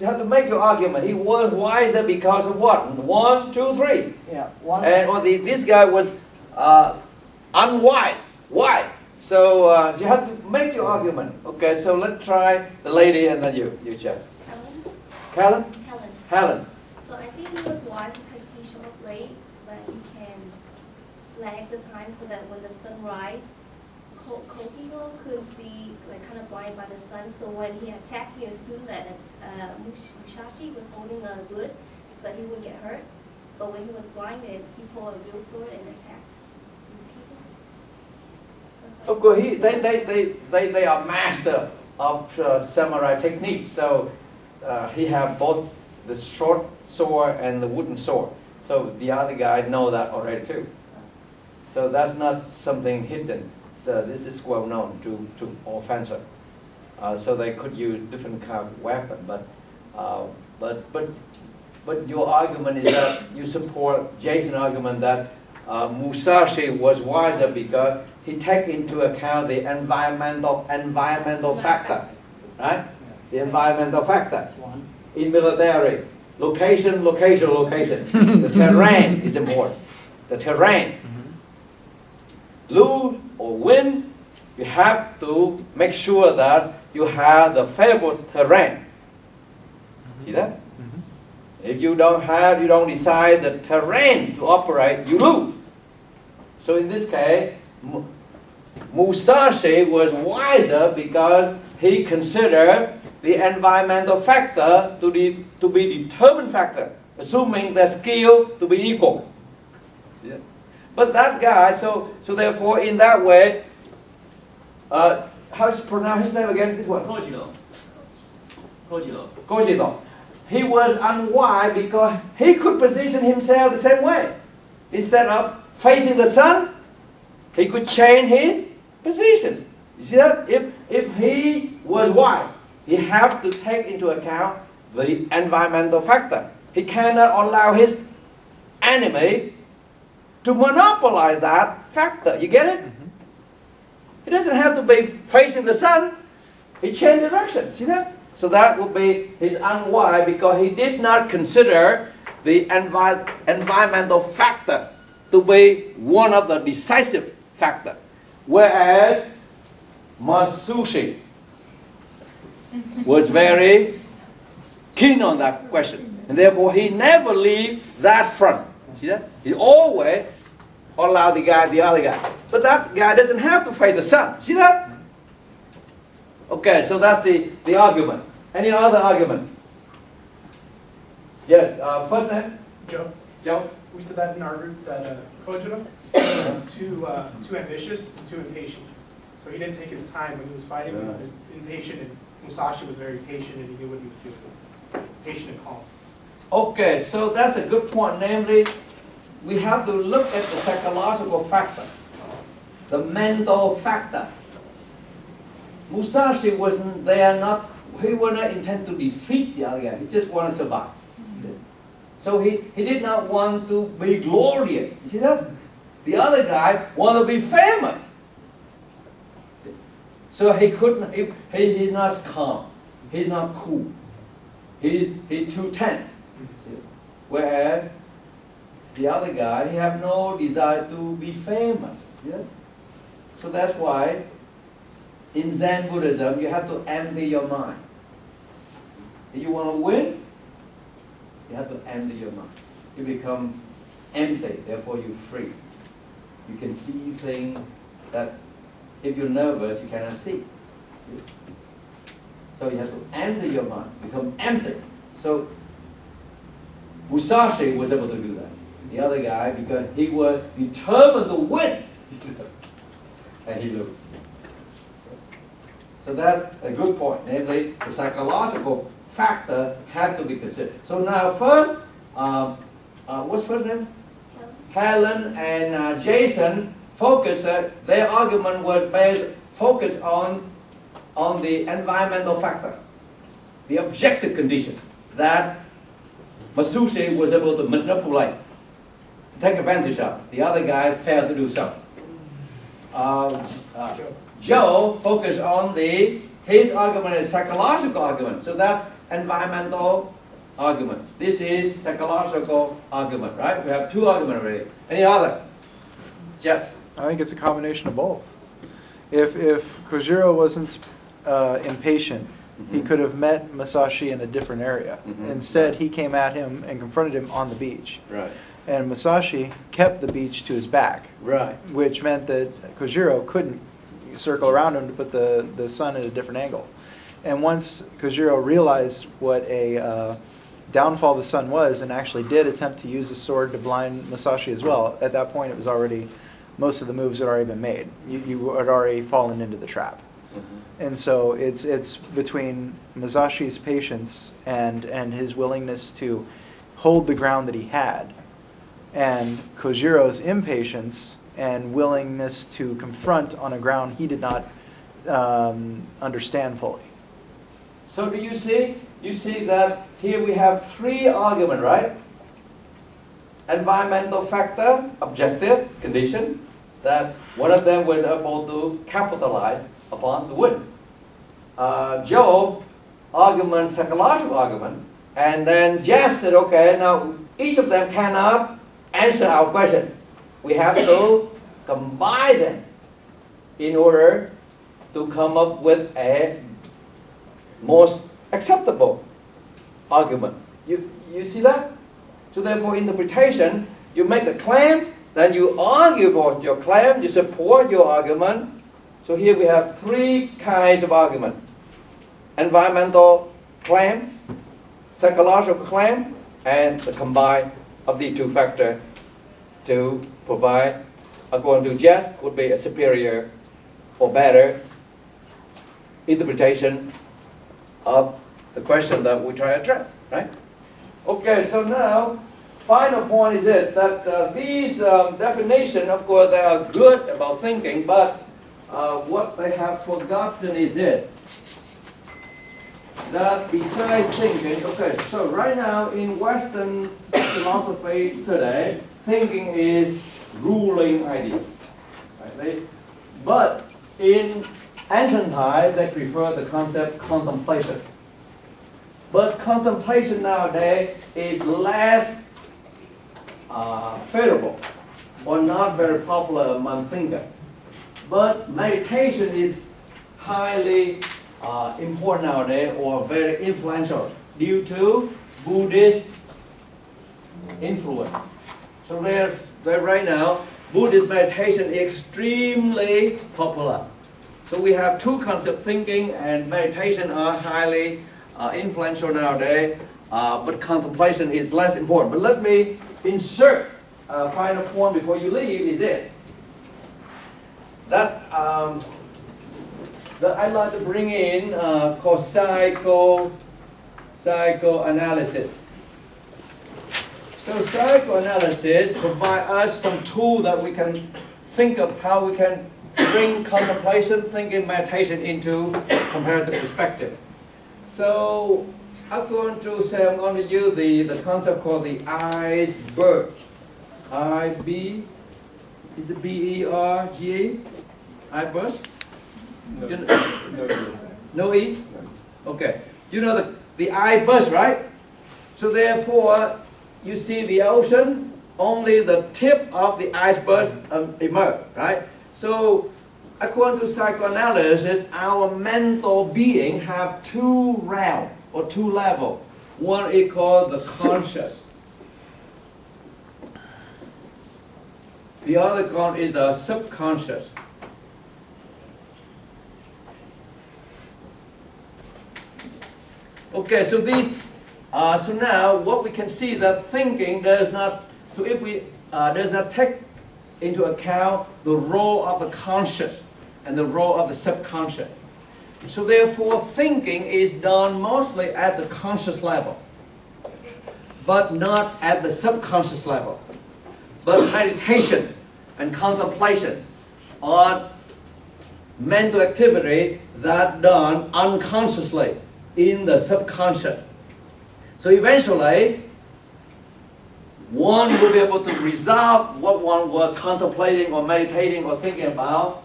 You have to make your argument. He was wiser because of what? 1, 2, 3. Yeah. This guy was unwise. Why? So you have to make your argument. Okay. So let's try the lady and then you just. Helen? Helen. So I think he was wise because he showed up late so that he can lag the time so that when the sun rises, Kojiro could see, like, kind of blind by the sun. So when he attacked, he assumed that Musashi was holding a wood so he wouldn't get hurt. But when he was blinded, he pulled a real sword and attacked people. Of course, they are master of samurai techniques. So he have both the short sword and the wooden sword. So the other guy know that already too. So that's not something hidden. So this is well known to all fencers. So they could use different kind of weapon. But your argument is that you support Jason's argument that Musashi was wiser because he take into account the environmental factor, right? The environmental factor in military. Location. The terrain is important. The terrain. Lose or wind, you have to make sure that you have the favorable terrain. See that? If you don't decide the terrain to operate, you lose. So in this case, Musashi was wiser because he considered the environmental factor to be determined factor, assuming the skill to be equal. Yeah. But that guy, so therefore in that way, how to pronounce his name again? This one. Kojiro. He was unwise because he could position himself the same way. Instead of facing the sun, he could change his position. You see that? If he was wise, he have to take into account the environmental factor. He cannot allow his enemy to monopolize that factor. You get it? He doesn't have to be facing the sun. He changed direction. See that? So that would be his unwise because he did not consider the environmental factor to be one of the decisive factors. Whereas Masushi was very keen on that question. And therefore he never leave that front. See that? He always allow the other guy. But that guy doesn't have to face the sun. See that? Okay, so that's the argument. Any other argument? Yes, first name? Joe. Joe? We said that in our group that Kojiro was too ambitious and too impatient. So he didn't take his time when he was fighting. He was impatient, and Musashi was very patient and he knew what he was doing. Patient and calm. Okay, so that's a good point. Namely, we have to look at the psychological factor, the mental factor. Musashi wasn't there, he was not intent to defeat the other guy. He just wanted to survive. So he did not want to be glorious. You see that? The other guy wanted to be famous. So he couldn't. He's not calm. He's not cool. He's too tense. Whereas the other guy, he have no desire to be famous. Yeah? So that's why in Zen Buddhism, you have to empty your mind. If you want to win, you have to empty your mind. You become empty, therefore you're free. You can see things that if you're nervous, you cannot see. So you have to empty your mind, become empty. So Musashi was able to do that. The other guy, because he was determined to win, and he lost. So that's a good point. Namely, the psychological factor had to be considered. So now first, what's first name? Helen and Jason focused, their argument was focused on the environmental factor, the objective condition that Masushi was able to manipulate, to take advantage of. The other guy failed to do so. Joe focused on his argument is psychological argument. So that environmental argument. This is psychological argument, right? We have two arguments already. Any other? Yes. I think it's a combination of both. If Kojiro wasn't impatient, he could have met Musashi in a different area. Instead, he came at him and confronted him on the beach. Right. And Musashi kept the beach to his back. Right. Which meant that Kojiro couldn't circle around him to put the sun at a different angle. And once Kojiro realized what a downfall the sun was and actually did attempt to use a sword to blind Musashi as well, at that point it was already, most of the moves had already been made. You had already fallen into the trap. And so it's between Musashi's patience and his willingness to hold the ground that he had, and Kojiro's impatience and willingness to confront on a ground he did not understand fully. So do you see? You see that here we have three arguments, right? Environmental factor, objective, condition, that one of them was able to capitalize upon the win. Joe, argument, psychological argument, and then Jeff said, okay, now each of them cannot answer our question. We have to combine them. in order to come up with a most acceptable argument. You see that? So therefore, interpretation, you make a claim, then you argue for your claim, you support your argument. So here we have three kinds of argument. Environmental claim, psychological claim, and the combine of these two factors to provide, according to Jet, would be a superior or better interpretation of the question that we try to address, right? Okay, so now, final point is this, that these definitions, of course, they are good about thinking, but what they have forgotten is it, that besides thinking, okay, so right now in Western philosophy today, thinking is ruling idea. Right? But in ancient time, they prefer the concept contemplation. But contemplation nowadays is less favorable or not very popular among thinkers. But meditation is highly important nowadays or very influential due to Buddhist influence. So they're right now, Buddhist meditation is extremely popular. So we have two concepts, thinking and meditation are highly influential nowadays, but contemplation is less important. But let me insert a final point before you leave, is it that that I'd like to bring in called psychoanalysis. So psychoanalysis provides us some tool that we can think of how we can bring contemplation, thinking, meditation into comparative perspective. So I'm going to use the concept called the iceberg. I-B, is it B-E-R-G-E? Iceberg? No E? Okay. You know the iceberg, right? So therefore, you see the ocean, only the tip of the iceberg emerge, right? So according to psychoanalysis, our mental being have two realms or two levels. One is called the conscious. The other one is the subconscious. Okay, so these, so now what we can see that thinking does not. So if we does not take into account the role of the conscious and the role of the subconscious. So therefore, thinking is done mostly at the conscious level, but not at the subconscious level. But meditation and contemplation are mental activity that done unconsciously in the subconscious. So eventually, one will be able to resolve what one was contemplating or meditating or thinking about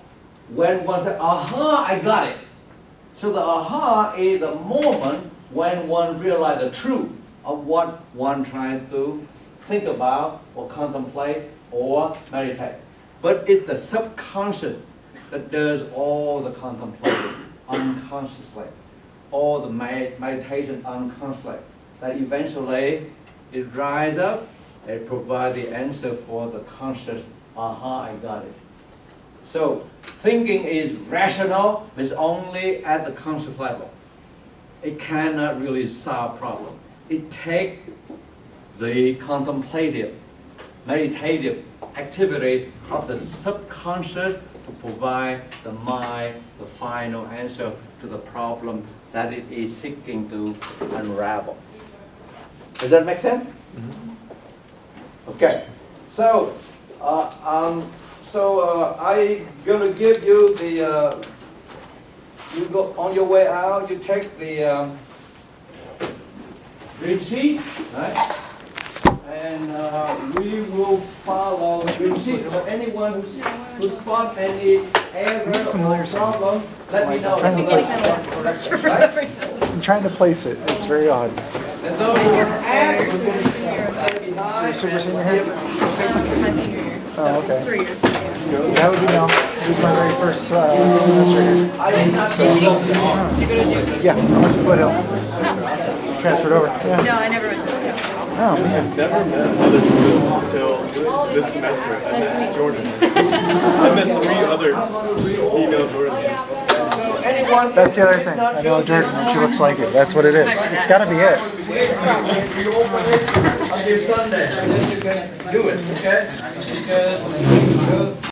when one said, aha, I got it. So the aha is the moment when one realizes the truth of what one trying to think about or contemplate or meditate. But it's the subconscious that does all the contemplating unconsciously, all the meditation unconsciously. That eventually it rises up and provides the answer for the conscious, aha, I got it. So thinking is rational, but it's only at the conscious level. It cannot really solve problem. It takes the contemplative, meditative activity of the subconscious to provide the mind the final answer to the problem that it is seeking to unravel. Does that make sense? Mm-hmm. Okay. So, I'm gonna give you the. You go on your way out. You take the green sheet, right? And we will follow the green sheet. But anyone who spot any error or problem, let me know. I'm trying to place it. It's very odd. And those who are at Super senior here? This is my senior year. Oh, okay. 3 years. That would be now. This is my very first semester here. Yeah, I went to Foothill. Transferred over. Yeah. No, I never went to Foothill. Oh, man. I've never met another people until this semester. I met Jordan. I met 3 other female Jordans. That's the other thing. I know Jordan and she looks like it. That's what it is. It's got to be it. On your Sunday, and then you can do it, okay? Because